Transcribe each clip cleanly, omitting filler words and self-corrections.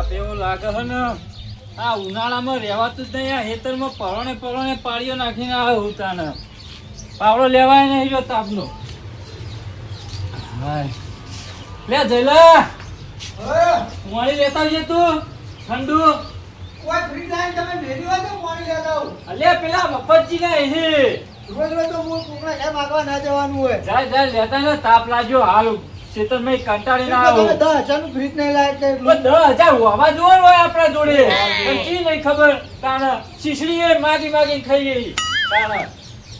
તાપ એવો લાગે છે ને આ ઉનાળામાં રહેવાતું જ નહીં. આ હેતરમાં પરોણે પાળીઓ નાખીને આવે ઉતાને પાવડો લેવાય નહીં જો તાપનો. લે જયલા પાણી લેતા આવજે તું ઠંડુ. કોઈ ફ્રી ટાઈમ તમે મેરી હોય તો પાણી લેતા આવું. અલે પેલા મફતજી ના હે રોજ રોજ તો હું કોકના ઘરે માગવા ના જવાનું હોય. જાય લેતા ને તાપ લાગ્યો હાલ શેતરમાં કંટાળી ના આવો. 10,000 નું ફ્રીજ નહીં લાયક એટલે 10,000 હોવા જોવાનું હોય આપણા જોડે. ચી નહીં ખબર તાણા શીશડી એ માગી ખાઈ ગઈ તાણા.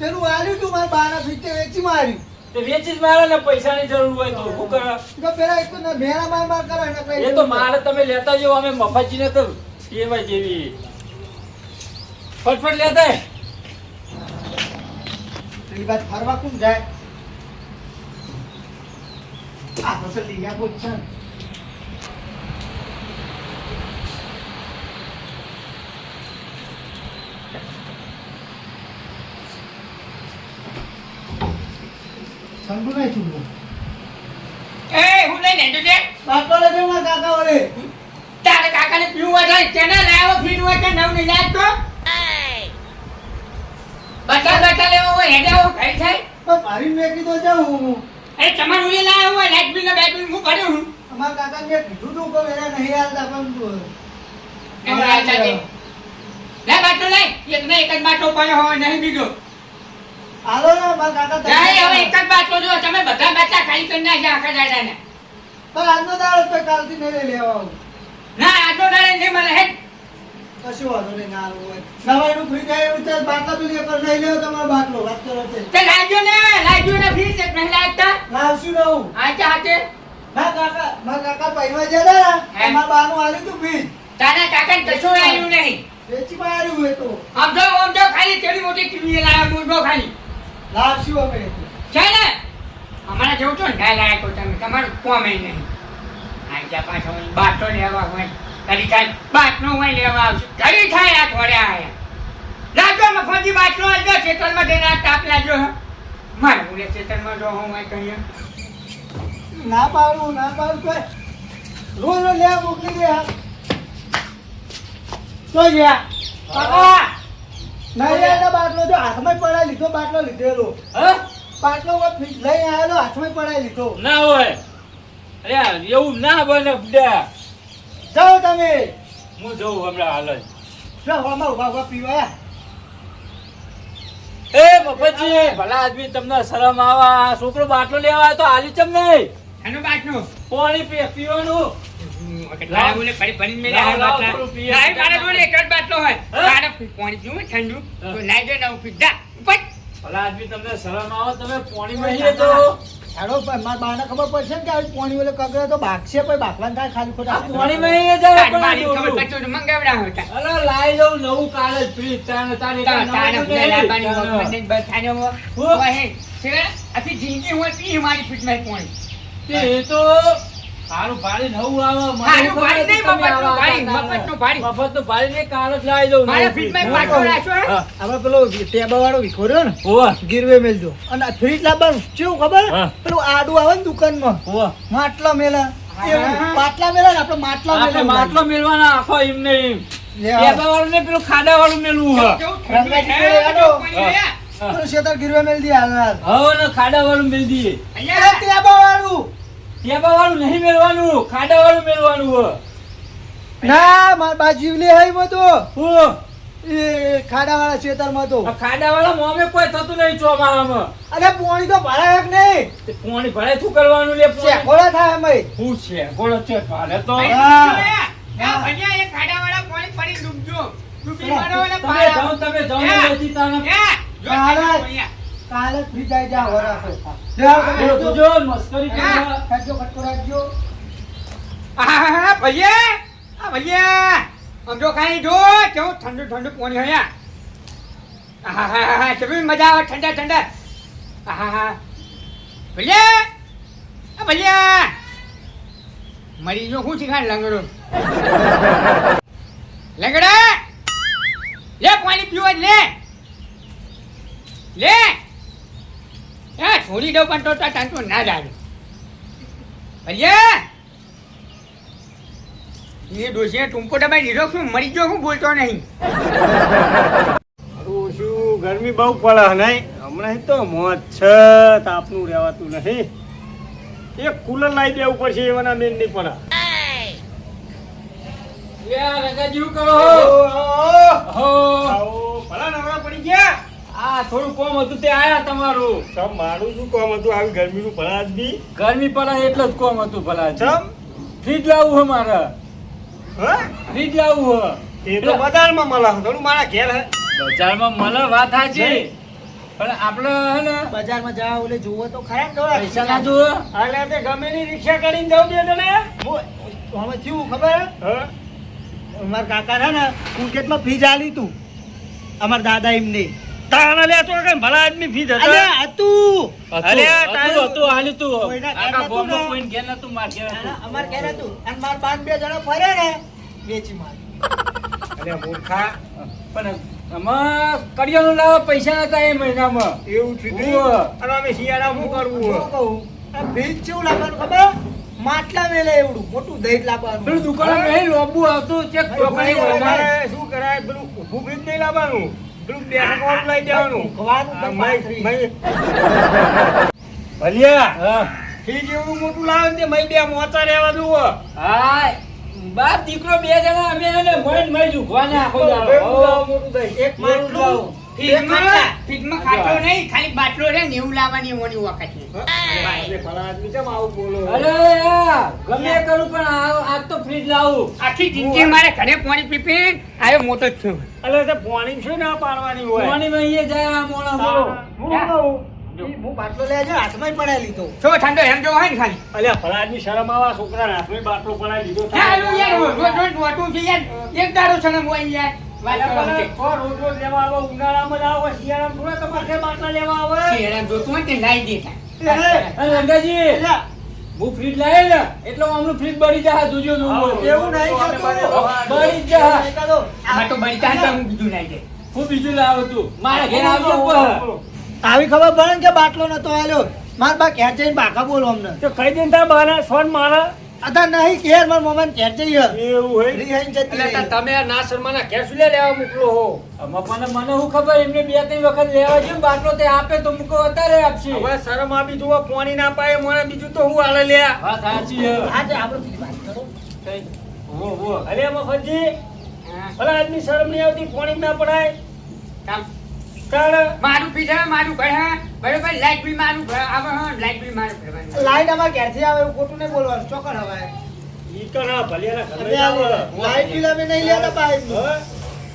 પેલું આલ્યું તું મારા બાના ફ્રીજ તે વેચી માર્યું. તે વેચી જ મારે ને પૈસાની જરૂર હોય તો શું કરે? તો પેલા એક તો મેળા માર કરે ને કઈ એ તો મારે તમે લેતા જાઓ. અમે મફતજીને તો એવા જેવી ફટફટ લેતા. પેલી વાત ફરવા કોણ જાય? આ તો લીયા પૂછન. સંભુ નહીં છું. એ હું લઈ લેજો છે બાપા લેજો મારા કાકા વડે. તારે કાકાને પીવું હોય તેને લાવો ફીડ હોય કે નવ નહીં લાગ તો બટા લેવો હોય હેડે આવો કઈ થાય પણ મારી મેં કીધું જાઉં હું. અરે તમારે ઉલી લાવ્યો હોય લાઈટ બિલ ને બેટ બિલ હું ભર્યું હું અમારા કાકા મેં કીધું તું કે એના નહીં હાલતા પણ એમ રાજા દે લે બાટલો લઈ એક ને એક જ બાટલો પડ્યો હોય નહીં બીજો હાલો ને મારા કાકા જાય હવે એક જ બાટલો જો તમે બધા બાટલા ખાલી કરી નાખ્યા આખા દાડાને પણ આજનો દાડો તો કાલથી નહીં લઈ લેવા આવું. ના આટલો દાડે નહીં મળે હે કશું વાંધો નહીં ના આવું હોય. નવાઈનું ફ્રી થાય એવું ચાલ બાટલા પેલી એક વાર નહીં લેવો તમારો બાટલો વાત કરો તે. તે લાગ્યો ને ફીર છે નહીં લાગતા લાવશું ને હું. આચા હાથે મારા કાકા પૈવા જતા ને મારા બાનું આલ્યું તું ફ્રીજ. તારા કાકાને કશું આવ્યું નહીં વેચી માર્યું હોય તો આમ જો ખાલી કેવી મોટી ટીવી લાવ્યો મુંડો ખાલી લાવશું અમે. છે ને અમારા જેવું છો ને ગાય લાયકો તમે તમારું કોમ નહીં આજા પાછો બાટલો લેવા હોય કદી કાંઈ બાટલો હોય લેવા આવશે કદી થાય આ થોડે આયા લાજો મફતી બાટલો આવજો ખેતરમાં જઈને આ તાપ લાગ્યો હે મારે બોલે ખેતરમાં જો હું હોય કહીએ ના પાડું કોઈ રોજ રોજ લેવા મોકલી દે. તો ગયા કાકા નહીં લેતા બાટલો જો હાથમાં પડાઈ લીધો બાટલો લીધેલો હા બાટલો લઈ આવેલો હાથમાં પડાઈ લીધો. ના હોય. અરે એવું ના બને બુડા. જાઓ તમે હું જઉં હમણાં હાલ જ. જો હવામાં ઉભા પીવા. એ મફતજી ભલા આદમી તમને શરમ આવા છોકરો બાટલો લેવા આવ્યો તો આલી ચમ નહીં એનો બાટલો પાણી પીવાનું. લાવ બોલે પડી મેલે આ બાટલા લાવ મારા જોડે એક જ બાટલો હોય તારે પાણી પીવું ઠંડુ તો લાઈ દે ના પીધા ઉપર ભલા આદમી તમને શરમ આવો તમે પાણી માં તો હેડો મારા બાને ખબર પડશે ને કે આવી પાણી ઓલે કગરે તો ભાગશે પણ બાકલાને થાય ખાલી ખોટા પાણી માં જાય મારી ખબર પડતું મંગાવડા હતા અરે લાઈ દઉં નવું કાલે જ ફ્રીજ તારે તારે ભલે લાવવાની વખત બધાને હોય છે આખી જિંદગી હોય પી મારી ફિટમેન્ટ પાણી એ તો સારું ભાડી નવું આવે સારું ભાડી નહીં, મફતનું ભાડી. મફતનું ભાડી ને કાલ જ લાવી દઉં મારે ફિટમેન્ટ પાટો રાખ્યો હે આપણે પેલો ટેબા વાળો વિખોર્યો ને હોવા ગીરવે મેલજો અને ફ્રીજ લાવવાનું કેવું ખબર હા. પેલું આડું આવે ને દુકાનમાં હોવા માટલા મેલા એવું. હા. માટલા મેલા ને આપણે માટલા આપણે મેલા માટલો મેલવાના આખો એમ નહીં લેવા. ટેબા વાળું ને પેલું ખાડા વાળું મેલવું હ કેવું ઠંડુ રંગાજી છે, પેલો પાણી લે. પેલું શેતર ગીરવે મેલ દી હાલ હવે ને ખાડા વાળું મેલ દઈએ અહીંયા ટેબા વાળું ટેબા વાળું નહીં મેલવાનું ખાડા વાળું મેલવાનું હ ના માર બા જીવલી હઈ મો તો હું એ ખાડા વાળા શેતર માં તો આ ખાડા વાળા મોમે કોઈ થતું નહીં ચોમાહામાં અરે પોણી તો ભરાય કે નહીં તે પોણી ભરાય શું કરવાનું લે પોણી? શેકોડા થાય અમે હું છે ગોળો છે ભારે તો અહીંયા ભણ્યા એ ખાડાવાળા પાણી પડી ડૂબજો. ડૂબી મારવાના તમે પાડા. જાઓ તમે જાઓ હે? નથી તાને હે? જો કાળા. અહીંયા. કાલે ફ્રી જાય જા હો રાખો બોલો તુજો મસ્કરી કરવા ખાજો કટકો રાખજો આહાહા, ભૈયા આ ભૈયા આમ જો ખાઈ જો કેવું ઠંડુ ઠંડુ પાણી હોય આહાહા કેવી મજા આવે ઠંડા ઠંડા આહાહા ભૈયા આ ભૈયા મરી જો શું શીખાડ લંગડો લંગડા લે પાણી પીવો લે લે છોડી દઉં પણ તો તાંતો ના જાય ભૈયા એ ડોશીએ ટૂંકો દબાઈ દીધો શું મરી ગયો હું બોલતો નહીં શું ગરમી બહુ પડે નહીં હમણાં તો મોજ છે તાપનું રહેવાતું નથી એક કુલર લાવી દેવું પડશે એવાના મેન નહીં પડે યાર રંગાજી શું કરો હો ભલા નવરા પડી ગયા આ થોડું કોમ હતું તે આયા તમારું ચમ મારું શું કામ હતું આવી ગરમીનું ભલા આદમી ગરમી પડે એટલે જ કોમ હતું ભલા ચમ ફ્રીજ લાવવું હે મારે હા ફ્રીજ લાવવું હે એ તો બજારમાં મળે થોડું મારા ઘેર હે બજારમાં મળે વાત સાચી પણ આપણે હે ને બજારમાં જાવ એટલે જોવો તો ખરા ને થોડા પૈસા ના જોવે એટલે તે ગમે ની રિક્ષા કરીને જાવ દે તને અમે થયું ખબર હા અમારા કાકા છે ને ક્રિકેટમાં ફીજ આલી તું અમારા દાદા એમને તાણા લે તો કે ભલા આદમી ફી અરે જતા હતું અરે તારું હતું હાલી તું કોઈના ઘેર આખા નતું ગામમાં ને. કોઈને ઘેર નતું માર ઘેર હતું. અમાર ઘેર હતું અને માર બાન બે જણા ફરે ને વેચી માર અરે મૂર્ખા પણ આમાં કડિયાનું લાવવા પૈસા નતા એ મહિનામાં એવું થયું ઉવ્વ. અને અમે શિયાળા શું કરવું હું કહું આ ફીજ કેવું લાવવાનું ખબર માટલા મેલે એવડું મોટું દહીં પેલું લાવવાનું દુકાને નહીં લોબુ આવતું ચેક ચોકડી વધારે. અમારે શું કરાય પેલું ઊભું ફ્રીજ નહીં લાવવાનું પેલું બેઠક વાળું લઈ જવાનું ઊંઘવાનું તો પાથરી. ભલિયા હા ફ્રીજ એવું મોટું લાવે ને તે મય બે મોચા રહેવા દઉં હા બાપ દીકરો બે જણા અમે એને મય ઝૂકવાને આખો દાડો. મોટું થઈ એક માટલું લાવું. ફ્રીજમાં ખાતો નહીં ખાલી બાટલો રે ને એવું લાવવાની મોની વખત ભલા આદમી કેમ આવું બોલો અરે યાર, ગમે એ કરું પણ આજ તો ફ્રીજ લાવું. આખી જિંદગી મારે ઘરે પાણી પીપી આવ્યો મોટો જ છું એટલે તે પાણી શું ના પાડવાની હોય પાણીમાં અહીંયા જાય આ મોણા બોલો. હું કહું હું બાટલો લઈ આવ્યો હાથમાં પડાવી લીધો છો ઠંડો એમ જો હોય ને ખાલી અલ્યા ભલા આદમી શરમ આવા છોકરાને હાથમાં બાટલો પડાવી દીધો ચાલો યાર રોજ રોજ રોટું છે યાર એક દાડો છે ને મોઈ યાર વાત કરો છે. રોજ રોજ લેવા આવો ઉનાળામાં જ આવો શિયાળામાં થોડા તમારે ઘેર બાટલા લેવા આવે શેરા જોતું હોય ને તે લાઈ દેતા અરે રંગાજી, હું ફ્રીજ લાવે ને એટલે આમનું ફ્રીજ બળી જાય જોજો જોવો. એવું નહીં કરતું. બળી જાય. નહીં કરતો. આમાં તો બનતા હતા હું બીજું લાઈ દે હું બીજું લાવું તું મારા ઘેર આવજો પણ. આવી ખબર પડે ને કે બાટલો નતો આલ્યો માર બા ઘેર જઈને બાકા બોલો અમને તો કઈ દિન તાર બાના સોન મારા અતા નહીં ઘેર માર મમ્મી ઘેર જઈએ એવું હોય રીહાઈને જતી રહી. તમે ના શર્માના ઘેર શું લેવા મોકલો હો આમાં પણ મને શું ખબર એમને બે ત્રણ વખત લેવા છે બાટલો તે આપે તો મૂકો અત્યારે આપશે. હવે શરમ આપી જુઓ પાણી ના પાય મને બીજું તો હું હાલે લે વાત સાચી છે. આજે આપણે બીજી વાત કરો વો વો. અરે મફતજી હા. ભલા આદમી શરમ નહીં આવતી પાણી ના પડાય કામ. કારણ મારું પીધા મારું ઘર હા બરોબર લાઈટ બિલ મારું ઘર આવે હા લાઈટ બિલ મારું ભરવાનું લાઈટ અમાર ઘેરથી આવે એવું ખોટું નહીં બોલવાનું ચોકડ હવે ઈ તો ના ભલિયાના ઘરે અમે આવે લાઈટ બિલ અમે નહીં લેતા પાઇપ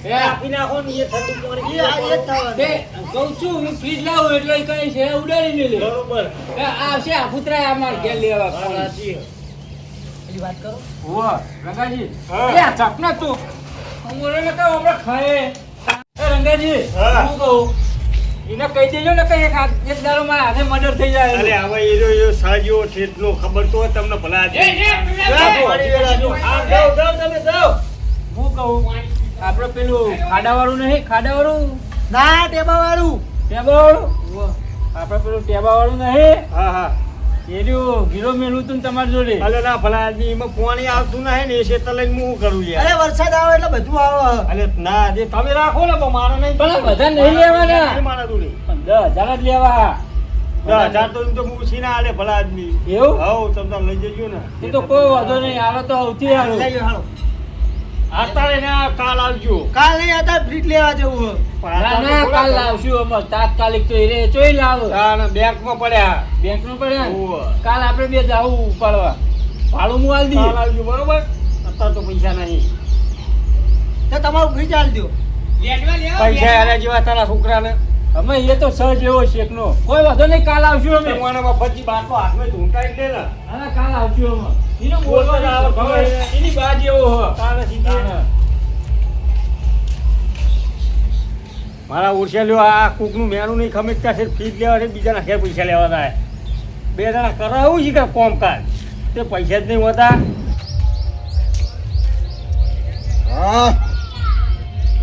એ આપી નાખો ને એ ઠંડુ પાણી એ આ એ જ થવાનું. તે કહું છું હું ફ્રીજ લાવું એટલે કઈ છે ઉડાડી મેલે. બરોબર આવશે આ પુતરા અમાર ઘેર લેવા. સાચી બીજી વાત કરો વો રંગાજી, હા. એ આ ચકના તું અમોરે ને કહો હમણાં ખાય. એ રંગાજી, હા. હું કહું એને કહી દેજો ને કે એક દાડો મારા હાથે મર્ડર થઈ જાય. અરે હવે એ સાજો ઠેઠનો ખબર તો હોય તમને ભલા આદમી. પાણી વેળાજો. હા, જાઓ, જાઓ, તમે જાઓ. હું કહું આપણે પેલું ખાડાવાળું નહીં, ખાડાવાળું ના ટેબા વાળું ટેબાવાળું આપણે પેલું ટેબાવાળું નહીં હા હા એ રહ્યું ગીરો મેલું તું ને તમારી જોડે. અલે ના ભલા આદમી એમાં પાણી આવતું નહીં ને એ શેતર લઈને હું શું કરું અરે યાર વરસાદ આવે એટલે બધું આવે અલે ના જે તમે રાખો ને તો મારે નહીં પણ બધા નહીં લેવાના. મારા જોડે 10,000 જ લેવા. 10,000 તો એમ તો હું ઉછીના આલે ભલા આદમી એવું હાઉ તમે તાર લઈ જજો ને એ તો કોઈ વાંધો નહીં, આલો તો સૌથી સારું. લઈ લો હાલો અત્યારે ને કાલ આવજો કાલ નહીં હતા ફ્રીજ લેવા જવું પણ ના અત્યારે ના તો કાલ થોડા લાવશું અમે તાત્કાલિક તો એ રે ચોઈ લાવ તાણ બેંકમાં પડ્યા બેંક નું પડે ને? ઓવે. કાલ આપણે બે જાવું ઉપાડવા ભાડું હું આલ કાલ દઈએ. આવજો બરોબર અત્યારે તો પૈસા નહીં તો તમારું ફ્રીજ આલી દો લેટવા લેવા પૈસા આલ્યા જેવા તારા છોકરાને અમે એ તો સહજ એવો શેખનો કોઈ વાંધો નહીં, કાલ આવશું અમે. મને મફતજી બાટલો હાથમાં ઢૂંઢાઈ દે ને હા કાલ આવશું અમે. એનો બોલતો જ આવે, ખબર છે. એની બાજ એવો હો. તારે સીધી હા. મારા ઉરસેલ્યો આ કૂકનું મેનું નહીં ખમીજતા છે ફીસ લેવા છે બીજાના ઘેર પૈસા લેવા થાય બે જણા કરાવું છે કે કોમકાજ તે પૈસા જ નહીં હોતા હા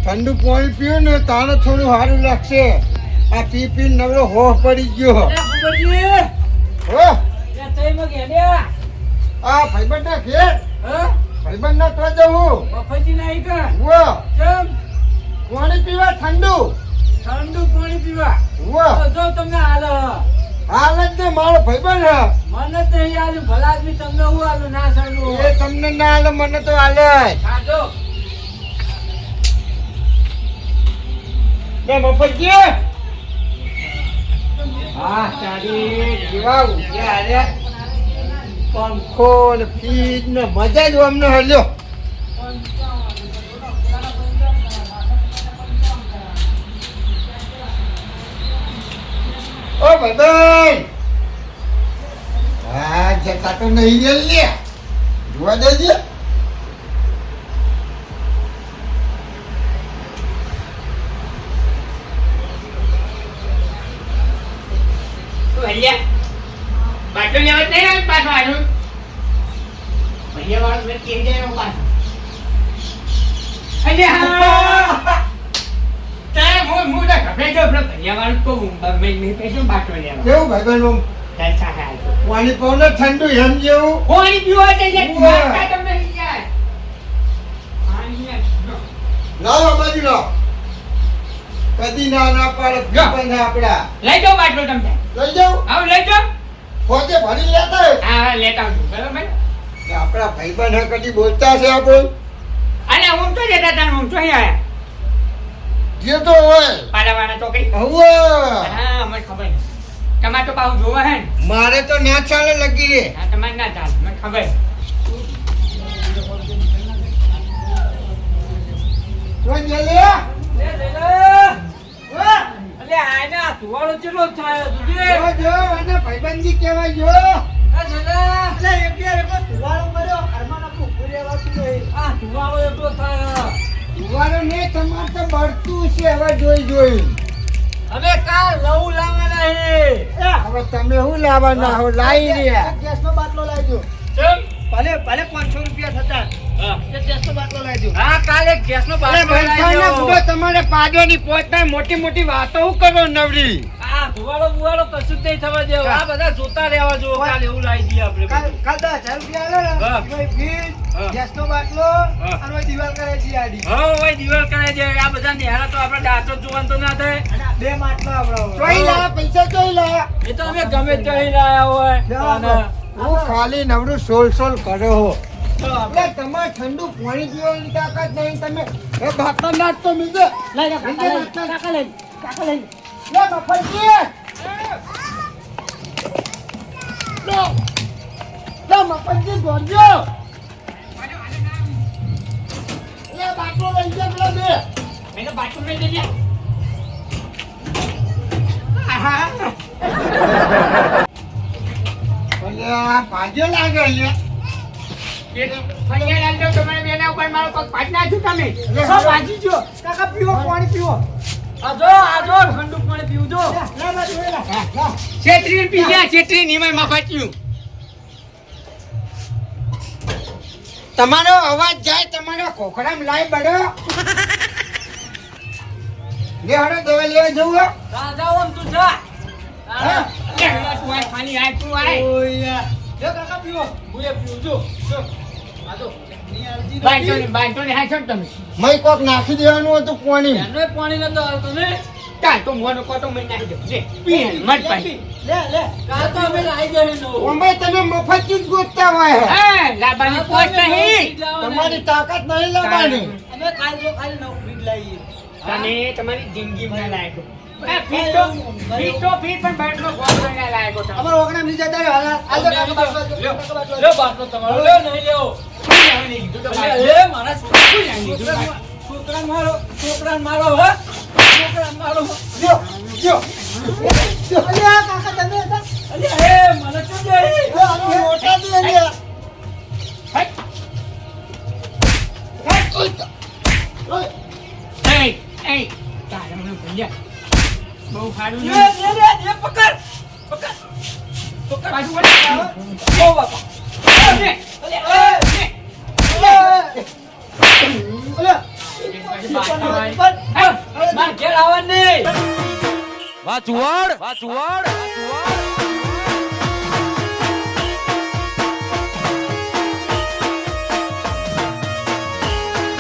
ઠંડુ પાણી પીવું ને તાને થોડું સારું લાગશે આ પી પી નવરો હોશ પડી ગયો અરે ભૂપતજી, હો ત્યાં ચઈમાં ઘેડ્યા. આ ભાઈબંધના ઘેર હા? ભાઈબંધ ના તો જવું મફતી નહીં કે વો કેમ પાણી પીવા ઠંડુ ઠંડુ પાણી પીવા વો તો જો તમને હાલ હાલ જ ને મારો ભાઈબંધ હે. મને જ નહીં આલ્યું ભલા આદમી તમને હું આલું ના સારું એ તમને ના હાલે મને તો હાલે ખાજો બે મફતજી હા તારી કેવા ઉગ્યા હાલે પંખો ને ફ્રીજ ને મજા જ અમને હલ્યો ઓ ભાઈબંધ હા જતા તો નહીં ગયેલ લે જોવા દેજે તું હલ્યા બાટલો લેવા જ નહીં આવે પાછો આનું ભૈયા વાળો મેં કેમ જાય એનો પાછો અલ્યા તારે હું તો ગભરાઈ ગયો પેલો ભૈયા વાળો તો મેં કહીશું બાટલો લેવા કેવું ભાઈબંધ આમ ચાલ ચાલ હાલ પાણી પાવ ને ઠંડુ એમ જેવું પાણી પીવા જઈએ ઉવા. મારતા તમને યાર પાણી યાર લાવો આ બાજુ લાવો કદી ના પાડે ભાઈબંધ આપડા લઈ જાઓ બાટલો તમને લઈ જાઓ આવ લઈ જાઓ પોતે ભરી લેતા હોય. હા લેતા આવજો બરાબર કે આપડા ભાઈબંધ હે કદી બોલતા છે આપણે અને હું તો જતા હતા હું તો અહીં આયા જે તો હોય પાડાવાળા ચોકડી હવે હા મને ખબર છે. તમારે તો પાછું જોવા હે ને મારે તો ના ચાલે લગી રે હા તમારે ના ચાલે મને ખબર તો જલે લે અલે આને આ ધુવાળો ચેટલો થાય જોજે જો અને ભાઈબંધી કહેવાય જો આ જલા એટલે એક બે રેકો ધુવાળો કર્યો ઘરમાં નાખું પૂરી વાતું નહીં આ ધુવાળો એટલો થાય વારો ને તમાર તો બળતું છે હવે જોઈ હવે કાલ નવું લાવવાના હે હવે તમે શું લાવવાના હો લાવી રહ્યા એક ગેસનો બાટલો લાવજો ચમ ભલે ભલે 500 રૂપિયા થતા હા એક ગેસનો બાટલો લાવજો હા કાલે ગેસનો અરે બાટલો ભાઈસાના લાવજો બુડો તમારે પાડવાની પહોંચતા મોટી મોટી વાતો હું કરો નવરી આ ધુવાળો બુવાળો કશું જ નહીં થવા દેવું આ બધા જોતા રહેવા જો કાલે એવું લાવી દઈએ આપણે કાલ બધું. કાલ 10,000 રૂપિયા આલે હા. ને ભાઈ ફ્રીજ હા. ગેસનો બાટલો હા. અને ઓય દિવાલ કરે છે આડી હા ઓય દિવાલ કરાય છે આ બધા નેહારા તો આપણે દાંતો જ જોવાનું તો ના થાય અને આ બે માટલા આપડા ચોઈ લા પૈસા ચોઈ લા એ તો અમે ગમે ત્યાં લાયા હોય જાઓ. અને હું ખાલી નવરું સોલ કર્યો હો ચલો આપણે એટલે તમારે ઠંડુ પાણી પીવાની તાકાત નહીં તમે એ બાટલા નાખ તો મીજે લઈ મીજે કાકા લઈ કાકા લઈ લે મફતજી લે મફતજી દોડજો લે બાટલો લઈ જા પેલા બે મેં તો બાટલું લઈ જઈએ આહા ભલે આ ભાગ્ય લાગે લે ફરિયાદ આલજો તમારે બેના ઉપર મારો પગ પાડ નાખ્યું તમે સબ ભાજી જો કાકા પીવો પાણી પીવો આ જો ઠંડુ પાણી પીવું જો લે બાજુ લે છેત્રી પી ગયા છેત્રી નિમય મફાચ્યું તમારો અવાજ જાય તમારો ખોખરામાં લાઈ બડો લે હડો દવા લેવા જવું હે? રાજા ઓમ તું જા હા? તું આય ખાલી આય તું આય ઓય લે કાકા પીવો હું એ પીવું જો આ જો બાંધો ને હા છોડ તમે મય કોક નાખી દેવાનું હતું પાણી એનો પાણી નતો આવતો ને ચાલ તો મોનો કોટો મેં નાખી દો લે પી મત પાઈ લે કાલ તો અમે લાવી દે નો ઓમે તમે મફતથી જ ગોતતા હોય હે. હા લાબાની પોત નહીં તમારી તાકાત નહીં લાવવાની અમે કાલ જો ખાલી નવ ફ્રીજ લાવીએ તમે તમારી જિંદગીમાં ના લાયકો ફીટ પણ બાટલો ગોળ ના લાયકો તમે અમાર ઓગણા ની જતા રહ્યો હાલ કાકા બાટલો લ્યો બાટલો તમારો લ્યો નહીં લેવો લે મારા છોકરાને મારો હો છોકરાને મારો લ્યો લ્યો અલ્યા કાકા તમે હતા અલ્યા હે મને શું જાય મોટા દે લે એ એ તારે મને ભૂલ્યા બહુ સારું લે લે પકડ પાછું વળી ઓ બાપા લે અલ્યા માર ઘેર આવવાનું નહીં વાહ ચુવાડ